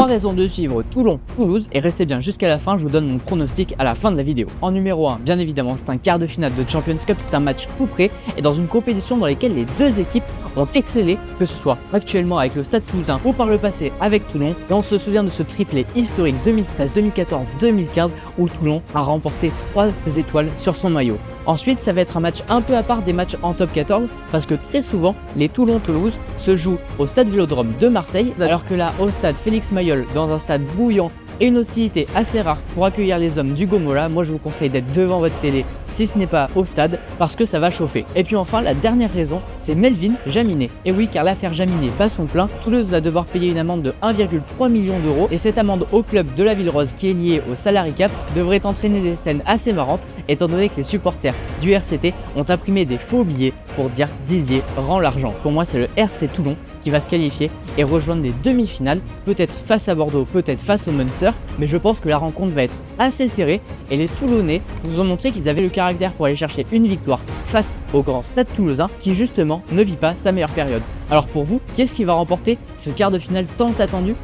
3 raisons de suivre Toulon-Toulouse et restez bien jusqu'à la fin, je vous donne mon pronostic à la fin de la vidéo. En numéro 1, bien évidemment, c'est un quart de finale de Champions Cup, c'est un match couperé et dans une compétition dans laquelle les deux équipes ont excellé, que ce soit actuellement avec le Stade Toulousain ou par le passé avec Toulon. Et on se souvient de ce triplé historique 2013, 2014, 2015 où Toulon a remporté 3 étoiles sur son maillot. Ensuite, ça va être un match un peu à part des matchs en top 14 parce que très souvent, les Toulon-Toulouse se jouent au stade Vélodrome de Marseille alors que là, au stade Félix Mayol, dans un stade bouillant et une hostilité assez rare pour accueillir les hommes du Gommola, moi je vous conseille d'être devant votre télé si ce n'est pas au stade parce que ça va chauffer. Et puis enfin, la dernière raison, c'est Melvin Jaminet. Et oui, car l'affaire Jaminet bat son plein, Toulouse va devoir payer une amende de 1,3 million d'euros et cette amende au club de la Ville Rose qui est liée au salary cap devrait entraîner des scènes assez marrantes étant donné que les supporters du RCT ont imprimé des faux billets pour dire Didier rend l'argent. Pour moi, c'est le RC Toulon qui va se qualifier et rejoindre les demi-finales, peut-être face à Bordeaux, peut-être face au Munster, mais je pense que la rencontre va être assez serrée et les Toulonnais nous ont montré qu'ils avaient le caractère pour aller chercher une victoire face au grand Stade Toulousain qui justement ne vit pas sa meilleure période. Alors pour vous, qui est-ce qui va remporter ce quart de finale tant attendu ?